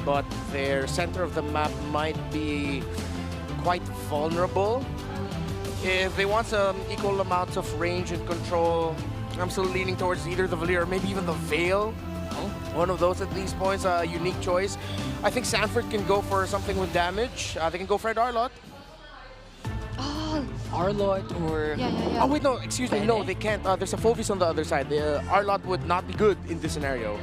but their center of the map might be quite vulnerable. If they want some equal amounts of range and control, I'm still leaning towards either the Valir or maybe even the Veil. One of those at these points, a unique choice. I think Sanford can go for something with damage. They can go for an Arlot. Oh, Arlot or... yeah. Oh wait, no, excuse me, no, they can't. There's a Phovis on the other side. The Arlot would not be good in this scenario.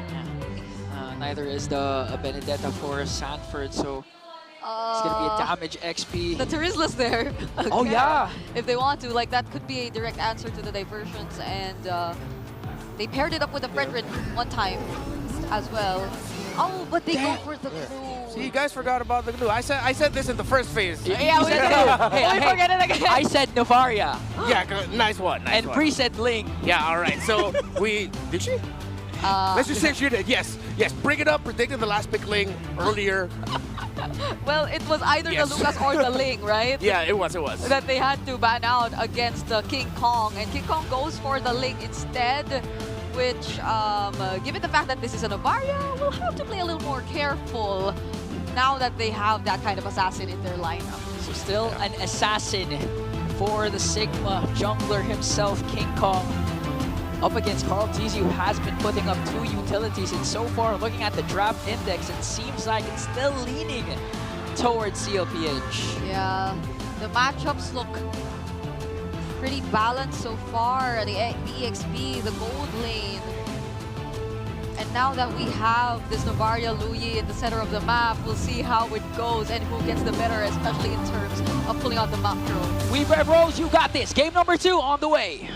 Neither is the Benedetta for Sanford, so it's gonna be a damage XP. The Terizla's there. Oh yeah! If they want to, like, that could be a direct answer to the diversions, and they paired it up with the Fredrin one time as well. Oh, but they go for the glue. See, you guys forgot about the glue. I said this in the first phase. Yeah, we forget it again. I said Novaria. Yeah, nice one. Nice And one. Bree said Ling. Yeah, all right. So did she? Let's just say she did. Yes. Bring it up. Predicted the last pick Ling earlier. Well, it was either the Lucas or the Ling, right? Yeah, it was. That they had to ban out against King Kong, and King Kong goes for the Ling instead, which, given the fact that this is a Novaria, we'll have to play a little more careful now that they have that kind of assassin in their lineup. So still an assassin for the Sigma jungler himself, King Kong. Up against Carl Tizzy, who has been putting up 2 utilities, and so far, looking at the draft index, it seems like it's still leaning towards TLPH. Yeah, the matchups look pretty balanced so far. The EXP, the gold lane. And now that we have this Novaria Luyi in the center of the map, we'll see how it goes and who gets the better, especially in terms of pulling out the map throw. We Red Rose, you got this. Game number 2 on the way.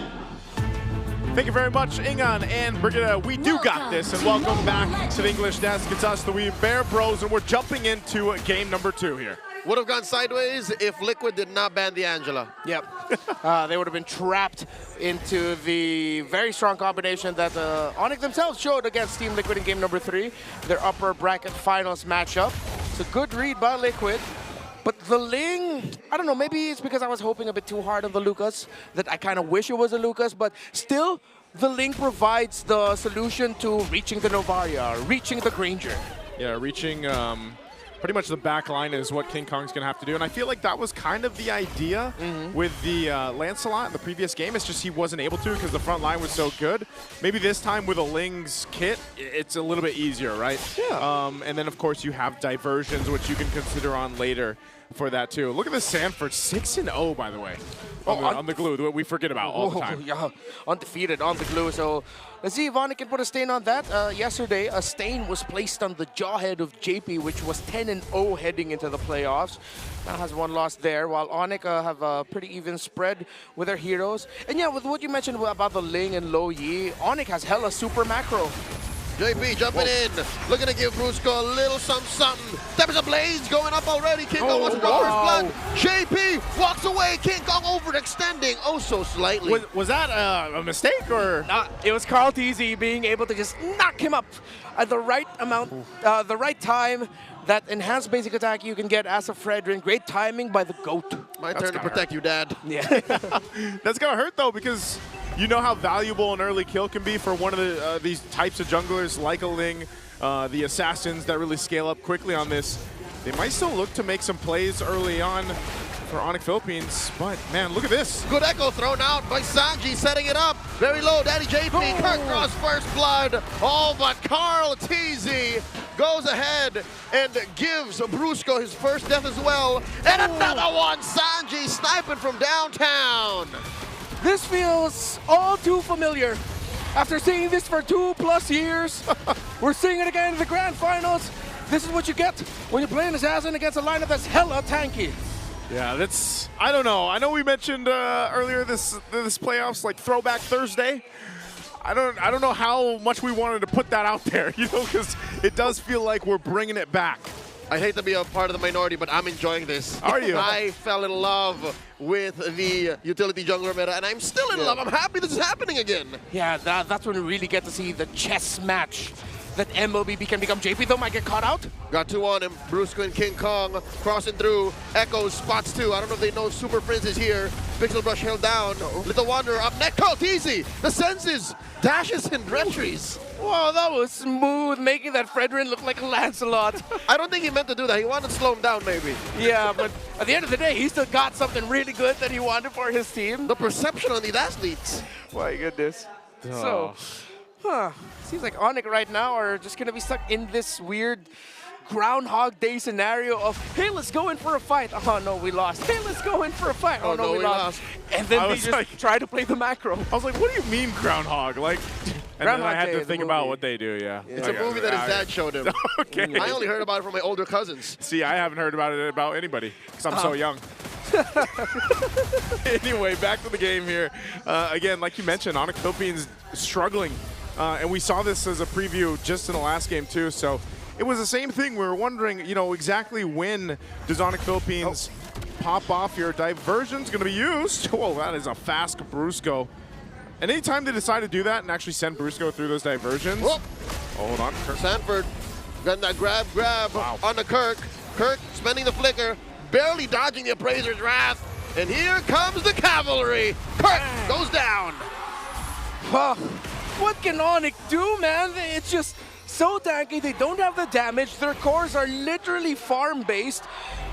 Thank you very much, Ingan and Brigitte. We do got this, and welcome back to the English Desk. It's us, the We Bear Bros, and we're jumping into game number 2 here. Would have gone sideways if Liquid did not ban the Angela. Yep. They would have been trapped into the very strong combination that ONIC themselves showed against Team Liquid in game number 3, their upper bracket finals matchup. It's a good read by Liquid. But the Ling, I don't know, maybe it's because I was hoping a bit too hard on the Lucas, that I kind of wish it was a Lucas, but still, the Ling provides the solution to reaching the Novaria, reaching the Granger. Yeah, reaching pretty much the back line is what King Kong's going to have to do. And I feel like that was kind of the idea with the Lancelot in the previous game. It's just he wasn't able to because the front line was so good. Maybe this time with a Ling's kit, it's a little bit easier, right? Yeah. And then, of course, you have diversions, which you can consider on later for that, too. Look at this Sanford, 6-0, by the way, on the glue, that we forget about all the time. Yeah, undefeated on the glue. So let's see if ONIC can put a stain on that. Yesterday, a stain was placed on the jawhead of JP, which was 10-0 heading into the playoffs. Now has 1 loss there, while ONIC have a pretty even spread with their heroes. And yeah, with what you mentioned about the Ling and Lo Yi, ONIC has hella super macro. JP jumping in, looking to give Brusco a little something. Tempers of Blaze going up already. King Kong wants to draw first blood. JP walks away. King Kong overextending so slightly. Was that a mistake or? It was Carl Tizzy being able to just knock him up at the right amount, the right time. That enhanced basic attack you can get as a Fredrin. Great timing by the GOAT. My turn to protect you, Dad. Yeah. That's going to hurt, though, because you know how valuable an early kill can be for one of these types of junglers like a Ling, the assassins that really scale up quickly on this. They might still look to make some plays early on for ONIC Philippines, but man, look at this. Good echo thrown out by Sanji, setting it up. Very low, Daddy JP, Kirk draws first blood. Oh, but Carl Tizzy goes ahead and gives Brusco his first death as well. And another one, Sanji sniping from downtown. This feels all too familiar. After seeing this for 2+ years, we're seeing it again in the grand finals. This is what you get when you play an assassin against a lineup that's hella tanky. Yeah, that's, I don't know. I know we mentioned earlier this playoffs, like Throwback Thursday. I don't know how much we wanted to put that out there, you know, because it does feel like we're bringing it back. I hate to be a part of the minority, but I'm enjoying this. Are you? I fell in love with the utility jungler meta, and I'm still in love. I'm happy this is happening again. Yeah, that's when we really get to see the chess match that MLBB can become. JP, though, might get caught out. Got 2 on him. Brusco and King Kong crossing through. Echoes spots 2. I don't know if they know Super Prince is here. Pixel Brush held down. Little Wanderer up next. Carl Tizzy, the senses, dashes and retries. Wow, that was smooth, making that Fredrin look like a Lancelot. I don't think he meant to do that. He wanted to slow him down, maybe. Yeah, but at the end of the day, he still got something really good that he wanted for his team. The perception on these athletes. My goodness. Oh. So, seems like ONIC right now are just going to be stuck in this weird Groundhog Day scenario of, hey, let's go in for a fight. Oh, no, we lost. Hey, let's go in for a fight. Oh, no, we lost. And then they just try to play the macro. I was like, what do you mean Groundhog? Like, and then I had to think about what they do, yeah. It's a movie that his dad showed him. Okay. I only heard about it from my older cousins. See, I haven't heard about it about anybody because I'm so young. Anyway, back to the game here. Again, like you mentioned, ONIC Philippines struggling. And we saw this as a preview just in the last game, too. So it was the same thing. We were wondering, you know, exactly when does ONIC Philippines pop off here. Diversion's going to be used. Whoa, that is a fast Brusco. And anytime they decide to do that and actually send Brusco through those diversions. Whoop. Oh, hold on. Sanford got that grab on the Kirk. Kirk spending the flicker, barely dodging the Appraiser's wrath. And here comes the cavalry. Kirk goes down. What can ONIC do, man? It's just so tanky. They don't have the damage. Their cores are literally farm-based.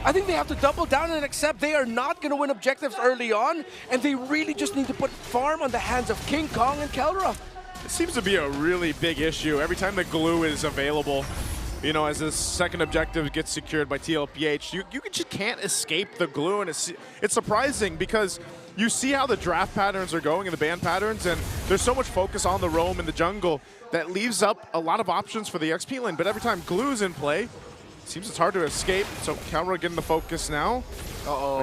I think they have to double down and accept they are not going to win objectives early on, and they really just need to put farm on the hands of King Kong and Kelra. It seems to be a really big issue. Every time the glue is available, you know, as the second objective gets secured by TLPH, you just can't escape the glue, and it's surprising because you see how the draft patterns are going and the ban patterns, and there's so much focus on the roam in the jungle that leaves up a lot of options for the XP lane, but every time glue's in play, seems it's hard to escape. So Kelra getting the focus now.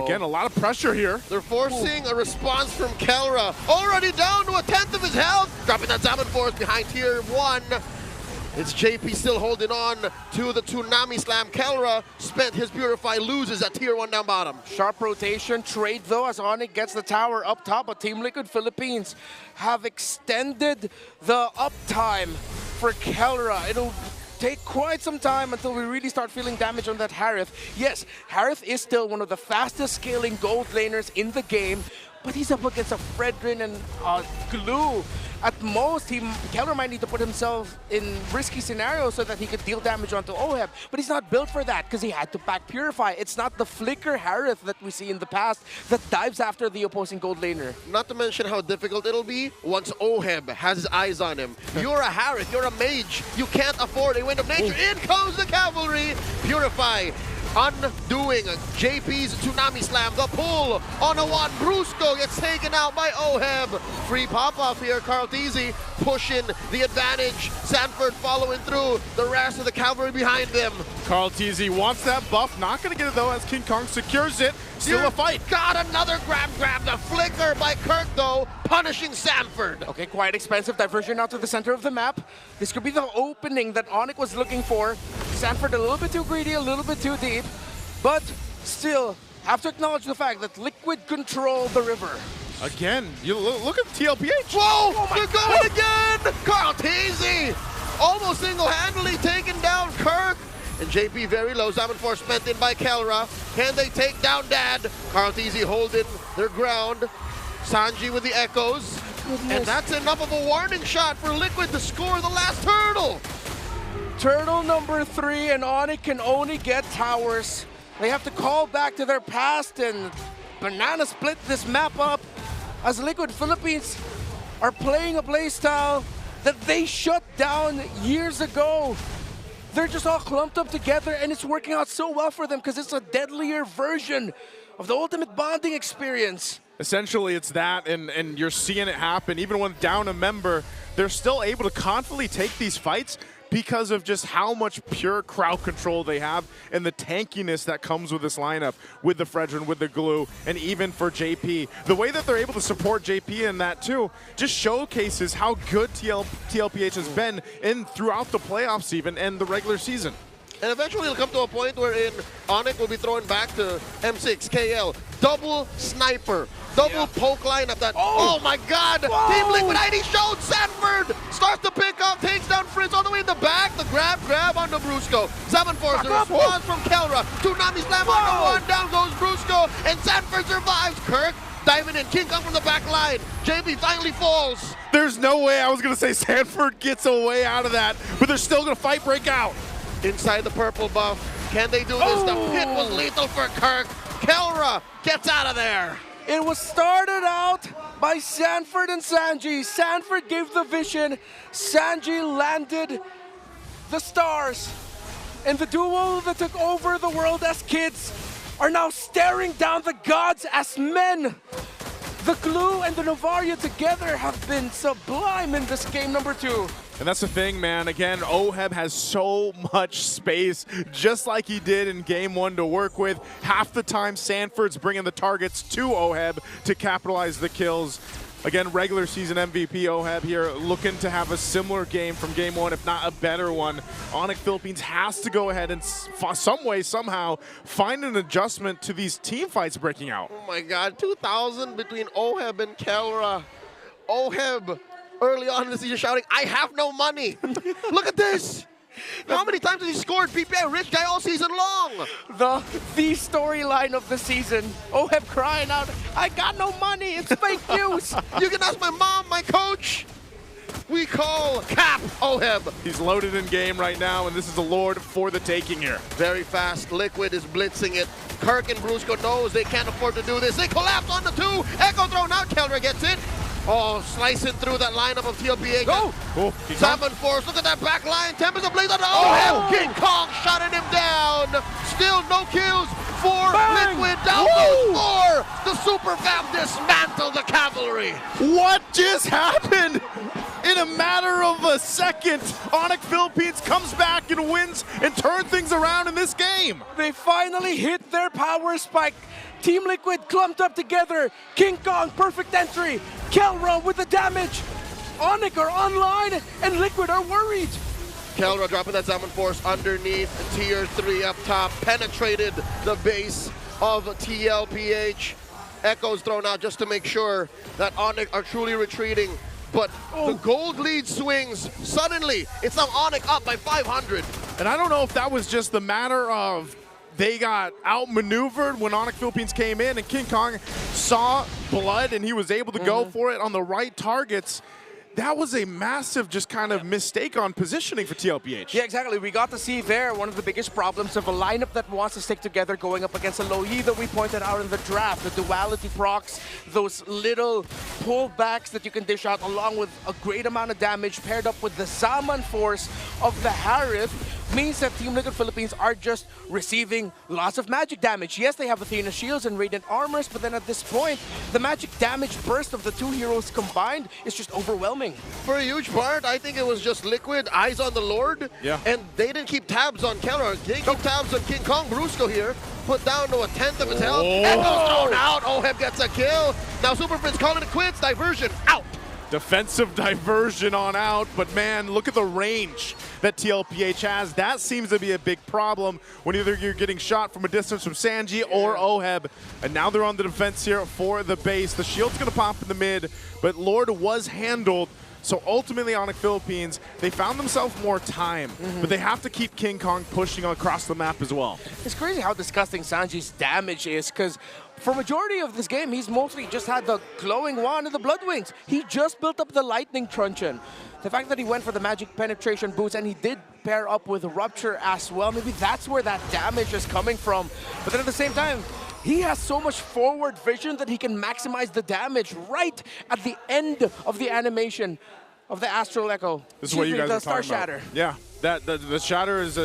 Again, a lot of pressure here. They're forcing a response from Kelra. Already down to 1/10 of his health. Dropping that Salmon Force behind tier 1. It's JP still holding on to the Tsunami Slam. Kelra spent his Purify, loses at tier 1 down bottom. Sharp rotation, trade though, as ONIC gets the tower up top, but Team Liquid Philippines have extended the uptime for Kelra. It'll take quite some time until we really start feeling damage on that Harith. Yes, Harith is still one of the fastest scaling gold laners in the game, but he's up against a Fredrin and Glue. At most, Kelra might need to put himself in risky scenarios so that he could deal damage onto OHEB, but he's not built for that because he had to back Purify. It's not the flicker Harith that we see in the past that dives after the opposing gold laner. Not to mention how difficult it'll be once OHEB has his eyes on him. You're a Harith, you're a mage. You can't afford a Wind of Nature. In comes the cavalry. Purify undoing JP's Tsunami Slam. The pull on a one. Brusco gets taken out by OHEB. Free pop-off here. Carl Teasy pushing the advantage. Sanford following through. The rest of the cavalry behind them. Carl Teasy wants that buff. Not going to get it though as King Kong secures it. Still a fight. Got another grab. The flicker by Kirk though, punishing Sanford. Okay, quite expensive diversion out to the center of the map. This could be the opening that ONIC was looking for. Sanford a little bit too greedy, a little bit too deep, but still have to acknowledge the fact that Liquid control the river. Again, you look at TLPH. Whoa, they're going again! Carl Teasy almost single-handedly taking down Kirk. And JP very low. Salmon Force spent in by Kelra. Can they take down Dad? Carl Teasy holding their ground. Sanji with the echoes. Goodness. And that's enough of a warning shot for Liquid to score the last turtle. Turtle number 3, and ONIC can only get towers. They have to call back to their past and banana split this map up as Liquid Philippines are playing a playstyle that they shut down years ago. They're just all clumped up together, and it's working out so well for them because it's a deadlier version of the ultimate bonding experience. Essentially, it's that, and you're seeing it happen. Even when down a member, they're still able to confidently take these fights because of just how much pure crowd control they have and the tankiness that comes with this lineup, with the Fredrin, with the glue, and even for JP. The way that they're able to support JP in that too just showcases how good TLPH has been throughout the playoffs even and the regular season. And eventually it'll come to a point wherein ONIC will be throwing back to M6, KL. Double sniper, double poke lineup. That, oh my God! Whoa. Team Liquid ID showed Sanford! Starts to pick up, takes down Fritz all the way in the back. The grab on the Brusco. Salmon Force, the response from Kelra. Tsunami Slam on the one, down goes Brusco, and Sanford survives. Kirk diving in. King Kong from the back line. JB finally falls. There's no way. I was going to say Sanford gets a way out of that, but they're still going to fight break out. Inside the purple buff. Can they do this? The pit was lethal for Kirk. Kelra gets out of there. It was started out by Sanford and Sanji. Sanford gave the vision. Sanji landed the stars. And the duo that took over the world as kids are now staring down the gods as men. The Glue and the Novaria together have been sublime in this game number 2. And that's the thing, man. Again, OHEB has so much space, just like he did in game 1 to work with. Half the time, Sanford's bringing the targets to OHEB to capitalize the kills. Again, regular season MVP OHEB here looking to have a similar game from game 1, if not a better one. ONIC Philippines has to go ahead and some way, somehow, find an adjustment to these team fights breaking out. Oh my God, 2,000 between OHEB and Kelra. OHEB early on in the season shouting, I have no money. Look at this. How many times has he scored PPI rich guy all season long? The storyline of the season. OHEB crying out, I got no money, it's fake news. You can ask my mom, my coach. We call Cap OHEB. He's loaded in game right now, and this is the Lord for the taking here. Very fast. Liquid is blitzing it. Kirk and Brusco knows they can't afford to do this. They collapse on the 2. Echo thrown out. Kelra gets it. Oh, slicing through that lineup of TLPH. Go! Oh, Salmon Force, look at that back line. Tempest ablaze on the OHEB. King Kong shutting him down. Still no kills for Bang! Liquid. Down goes 4. The Super Fab dismantled the cavalry. What just happened? In a matter of a second, ONIC Philippines comes back and wins and turns things around in this game. They finally hit their power spike. Team Liquid clumped up together. King Kong, perfect entry. Kelra with the damage. ONIC are online and Liquid are worried. Kelra dropping that Salmon Force underneath tier 3 up top. Penetrated the base of TLPH. Echoes thrown out just to make sure that ONIC are truly retreating. But the gold lead swings. Suddenly, it's now ONIC up by 500. And I don't know if that was just the matter of they got outmaneuvered when ONIC Philippines came in and King Kong saw blood and he was able to go for it on the right targets. That was a massive just kind of mistake on positioning for TLPH. Yeah, exactly. We got to see there one of the biggest problems of a lineup that wants to stick together going up against a Loyi that we pointed out in the draft. The duality procs, those little pullbacks that you can dish out along with a great amount of damage paired up with the Salmon Force of the Harith means that Team Liquid Philippines are just receiving lots of magic damage. Yes, they have Athena shields and Radiant armors, but then at this point, the magic damage burst of the 2 heroes combined is just overwhelming. For a huge part, I think it was just Liquid, eyes on the Lord. Yeah. And they didn't keep tabs on Kelra. They keep tabs on King Kong. Brusco here, put down to 1/10 of his health. Echo's thrown out. OHEB gets a kill. Now Super Prince calling it quits. Diversion out. Defensive diversion on out, but man, look at the range that TLPH has. That seems to be a big problem when either you're getting shot from a distance from Sanji or OHEB. And now they're on the defense here for the base. The shield's gonna pop in the mid, but Lord was handled. So ultimately, ONIC Philippines, they found themselves more time, but they have to keep King Kong pushing across the map as well. It's crazy how disgusting Sanji's damage is, because for majority of this game, he's mostly just had the glowing wand and the blood wings. He just built up the lightning truncheon. The fact that he went for the magic penetration boots and he did pair up with Rupture as well, maybe that's where that damage is coming from. But then at the same time, he has so much forward vision that he can maximize the damage right at the end of the animation of the Astral Echo. This is what you guys are Star talking about. Shatter. Yeah, the Shatter is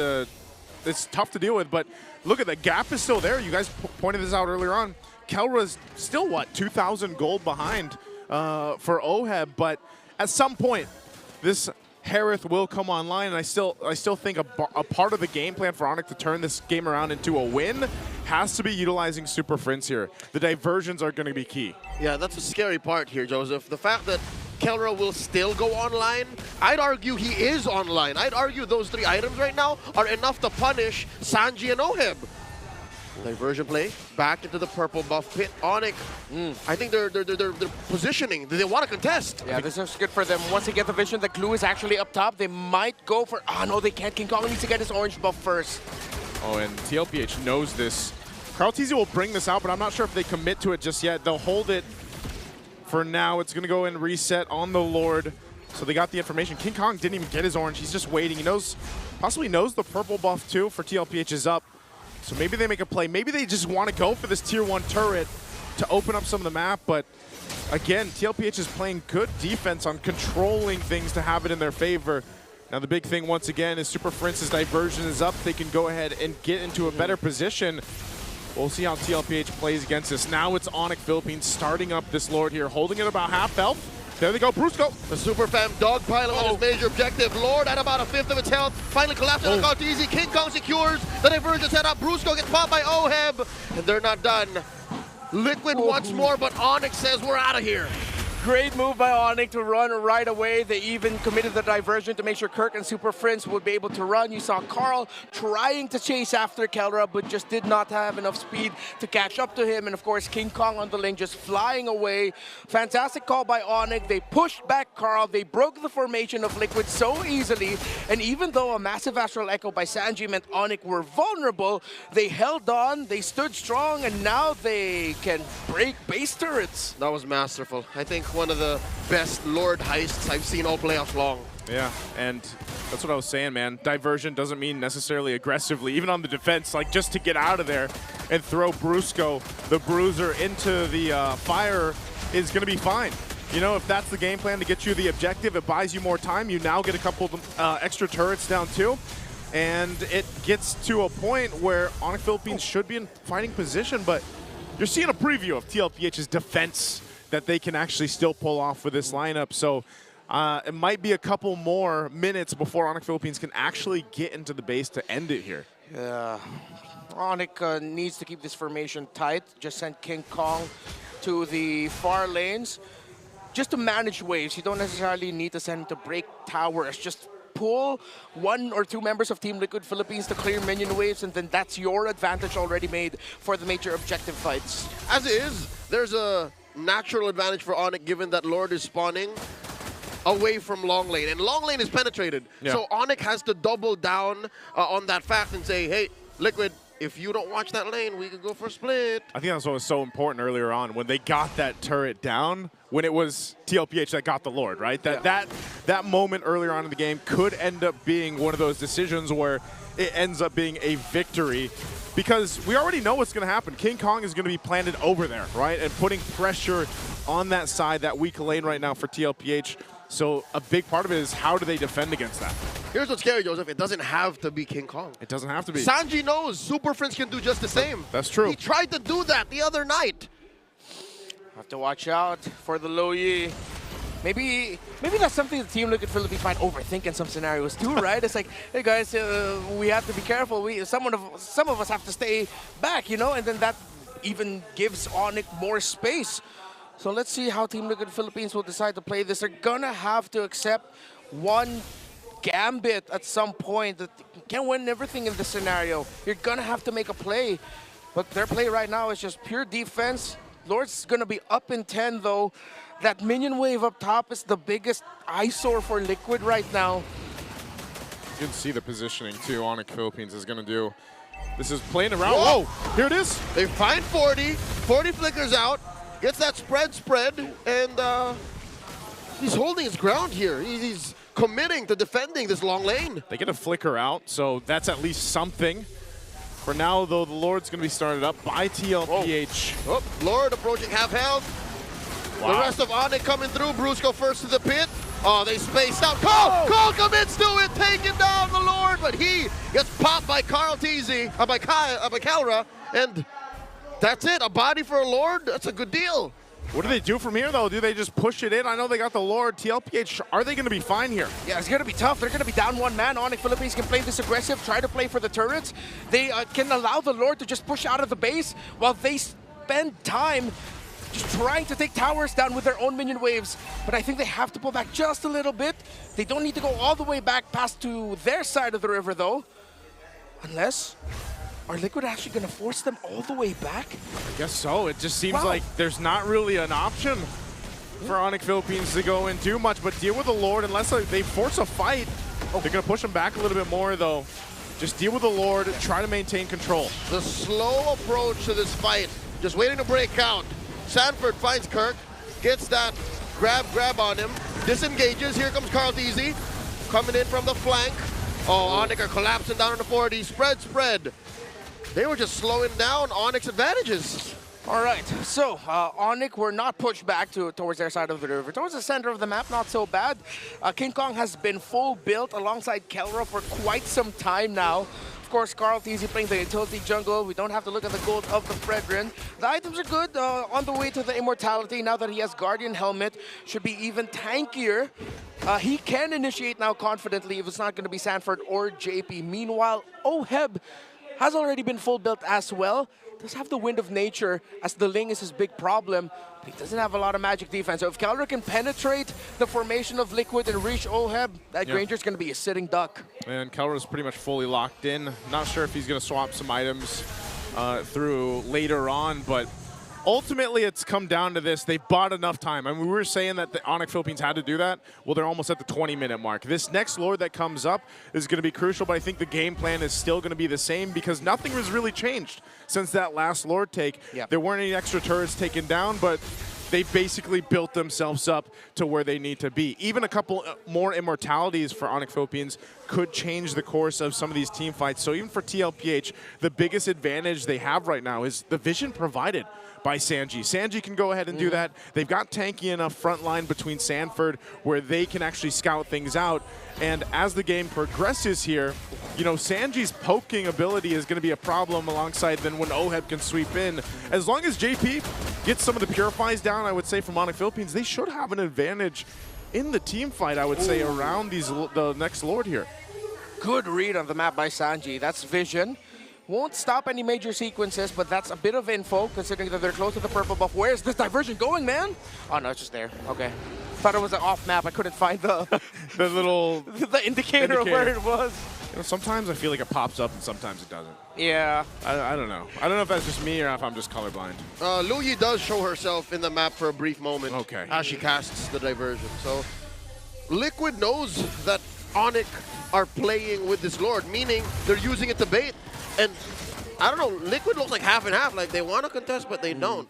it's tough to deal with, but look at the gap is still there. You guys pointed this out earlier on. Kelra's still, what, 2,000 gold behind for OHEB, but at some point, this Harith will come online, and I still think a part of the game plan for ONIC to turn this game around into a win has to be utilizing Super Prince here. The diversions are going to be key. Yeah, that's the scary part here, Joseph. The fact that Kelra will still go online, I'd argue he is online. I'd argue those 3 items right now are enough to punish Sanji and OHEB. Diversion play, back into the purple buff pit. ONIC, I think they're positioning. They want to contest. Yeah, this is good for them. Once they get the vision that Glue is actually up top, they might go for... Oh, no, they can't. King Kong needs to get his orange buff first. Oh, and TLPH knows this. Carl TZ will bring this out, but I'm not sure if they commit to it just yet. They'll hold it for now. It's going to go and reset on the Lord. So they got the information. King Kong didn't even get his orange. He's just waiting. He knows, possibly knows the purple buff too for TLPH is up. So maybe they make a play. Maybe they just want to go for this tier 1 turret to open up some of the map. But again, TLPH is playing good defense on controlling things to have it in their favor. Now the big thing once again is Super Prince's diversion is up. They can go ahead and get into a better position. We'll see how TLPH plays against this. Now it's ONIC Philippines starting up this Lord here, holding it about half health. There they go, Brusco. The Super Fam dogpiling on his major objective. Lord at about a 1/5 of its health. Finally collapses on Carl TZ. King Kong secures the diversion set up. Brusco gets popped by Oheb. And they're not done. Liquid once more, but ONIC says we're out of here. Great move by ONIC to run right away. They even committed the diversion to make sure Kirk and Super Prince would be able to run. You saw Carl trying to chase after Kelra, but just did not have enough speed to catch up to him. And of course, King Kong on the lane just flying away. Fantastic call by ONIC. They pushed back Carl. They broke the formation of Liquid so easily. And even though a massive Astral Echo by Sanji meant ONIC were vulnerable, they held on, they stood strong, and now they can break base turrets. That was masterful. I think one of the best Lord heists I've seen all playoffs long. Yeah, and that's what I was saying, man. Diversion doesn't mean necessarily aggressively, even on the defense, like just to get out of there and throw Brusco, the bruiser, into the fire is going to be fine. You know, if that's the game plan to get you the objective, it buys you more time. You now get a couple extra turrets down too. And it gets to a point where ONIC Philippines should be in fighting position, but you're seeing a preview of TLPH's defense that they can actually still pull off with this lineup. So it might be a couple more minutes before ONIC Philippines can actually get into the base to end it here. Yeah, ONIC needs to keep this formation tight. Just send King Kong to the far lanes just to manage waves. You don't necessarily need to send him to break towers. Just pull 1 or 2 members of Team Liquid Philippines to clear minion waves, and then that's your advantage already made for the major objective fights. As is, there's a natural advantage for ONIC given that Lord is spawning away from long lane, and long lane is penetrated. Yeah. So ONIC has to double down on that fact and say, hey, Liquid, if you don't watch that lane, we can go for a split. I think that's what was so important earlier on when they got that turret down, when it was TLPH that got the Lord, right? That moment earlier on in the game could end up being one of those decisions where it ends up being a victory, because we already know what's going to happen. King Kong is going to be planted over there, right? And putting pressure on that side, that weak lane right now for TLPH. So a big part of it is how do they defend against that? Here's what's scary, Joseph. It doesn't have to be King Kong. It doesn't have to be. Sanji knows Super Prince can do just the same. That's true. He tried to do that the other night. Have to watch out for the Lo Yi. Maybe that's something the Team Liquid Philippines might overthink in some scenarios too, right? It's like, hey guys, we have to be careful. Some of us have to stay back, you know, and then that even gives ONIC more space. So let's see how Team Liquid Philippines will decide to play this. They're gonna have to accept one gambit at some point. That you can't win everything in this scenario. You're gonna have to make a play. But their play right now is just pure defense. Lord's gonna be up in 10 though. That minion wave up top is the biggest eyesore for Liquid right now. You can see the positioning too ONIC Philippines is going to do. This is playing around. Whoa, here it is. They find 40. 40 flickers out. Gets that spread, and he's holding his ground here. He's committing to defending this long lane. They get a flicker out, so that's at least something. For now, though, the Lord's going to be started up by TLPH. Oh, Lord approaching half health. Wow. The rest of ONIC coming through. Brusco first to the pit. Oh, they spaced out. Cole commits to it, taking down the Lord, but he gets popped by Carl TZ, by Kelra, and that's it. A body for a Lord. That's a good deal. What do they do from here, though? Do they just push it in? I know they got the Lord. TLPH, are they going to be fine here? Yeah, it's going to be tough. They're going to be down 1 man. ONIC Philippines can play this aggressive, try to play for the turrets. They can allow the Lord to just push out of the base while they spend time just trying to take towers down with their own minion waves. But I think they have to pull back just a little bit. They don't need to go all the way back past to their side of the river, though. Unless... are Liquid actually going to force them all the way back? I guess so. It just seems like there's not really an option for ONIC Philippines to go and do much but deal with the Lord unless they force a fight. They're going to push him back a little bit more, though. Just deal with the Lord, try to maintain control. The slow approach to this fight, just waiting to break out. Sanford finds Kirk, gets that grab on him, disengages. Here comes Carlteasy, coming in from the flank. Oh, ONIC are collapsing down on the 40. Spread. They were just slowing down ONIC's advantages. All right, so ONIC were not pushed back towards their side of the river. Towards the center of the map, not so bad. King Kong has been full built alongside Kelra for quite some time now. Of course, Carlteasy playing the utility jungle. We don't have to look at the gold of the Brethren. The items are good on the way to the immortality. Now that he has Guardian Helmet, should be even tankier. He can initiate now confidently if it's not going to be Sanford or JP. Meanwhile, Oheb has already been full built as well. Does have the Wind of Nature as the Ling is his big problem, but he doesn't have a lot of magic defense. So if Kelra can penetrate the formation of Liquid and reach Oheb, that Granger's going to be a sitting duck. And Kelra's pretty much fully locked in. Not sure if he's going to swap some items through later on, but ultimately it's come down to this. They bought enough time. I mean, we were saying that the ONIC Philippines had to do that. Well, they're almost at the 20-minute mark. This next Lord that comes up is going to be crucial, but I think the game plan is still going to be the same because nothing has really changed since that last Lord take. Yep. There weren't any extra turrets taken down, but they basically built themselves up to where they need to be. Even a couple more immortalities for ONIC Philippines could change the course of some of these team fights. So even for TLPH, the biggest advantage they have right now is the vision provided by Sanji. Sanji can go ahead and do that. They've got tanky enough front line between Sanford where they can actually scout things out. And as the game progresses here, you know, Sanji's poking ability is going to be a problem alongside then when Oheb can sweep in. As long as JP gets some of the purifies down, I would say, from ONIC Philippines, they should have an advantage in the team fight, I would say, around the next Lord here. Good read on the map by Sanji. That's vision. Won't stop any major sequences, but that's a bit of info considering that they're close to the purple buff. Where's this diversion going, man? Oh, no, it's just there. Okay. Thought it was an off map. I couldn't find the the little the indicator of where it was. You know, sometimes I feel like it pops up and sometimes it doesn't. Yeah. I don't know. I don't know if that's just me or if I'm just colorblind. Luyi does show herself in the map for a brief moment as she casts the diversion. So Liquid knows that ONIC are playing with this Lord, meaning they're using it to bait. And I don't know, Liquid looks like half and half. Like they want to contest, but they don't.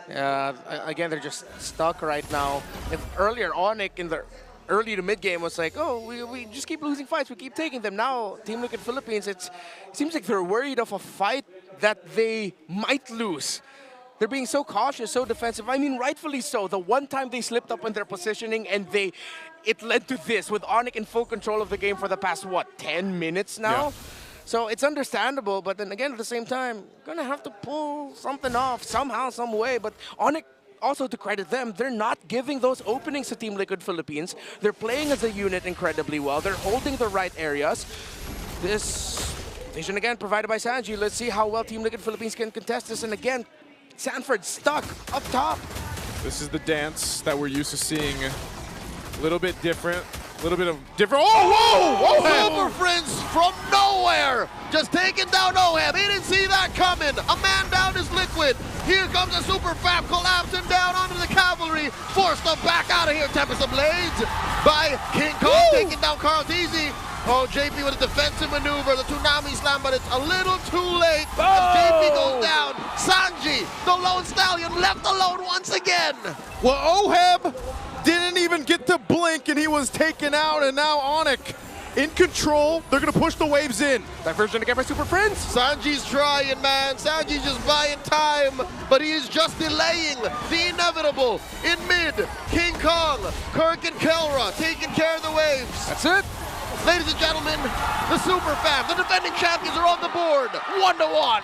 Again, they're just stuck right now. If earlier ONIC in the early to mid game was like, oh, we just keep losing fights, we keep taking them. Now, Team Liquid Philippines, it seems like they're worried of a fight that they might lose. They're being so cautious, so defensive. I mean, rightfully so. The one time they slipped up in their positioning and it led to this with ONIC in full control of the game for the past, what, 10 minutes now? Yeah. So it's understandable, but then again, at the same time, gonna have to pull something off somehow, some way. But ONIC, also to credit them, they're not giving those openings to Team Liquid Philippines. They're playing as a unit incredibly well. They're holding the right areas. This vision again provided by Sanji. Let's see how well Team Liquid Philippines can contest this. And again, Sanford stuck up top. This is the dance that we're used to seeing. A little bit different. A little bit of different. Oh, whoa! Super Prince from nowhere, just taking down Oheb. He didn't see that coming. A man down is Liquid. Here comes a Super Fab collapsing down onto the cavalry. Forced them back out of here. Tempest of Blades by King Kong taking down Carlteasy. Oh, JP with a defensive maneuver, the Tsunami Slam, but it's a little too late as JP goes down. Sanji, the lone stallion, left alone once again. Well, Oheb didn't even get to blink and he was taken out, and now ONIC in control. They're gonna push the waves in. Diversion again by Super Prince. Sanji's trying, man. Sanji's just buying time, but he is just delaying the inevitable. In mid, King Kong, Kirk and Kelra taking care of the waves. That's it. Ladies and gentlemen, the Super Fam, the defending champions are on the board, 1-1.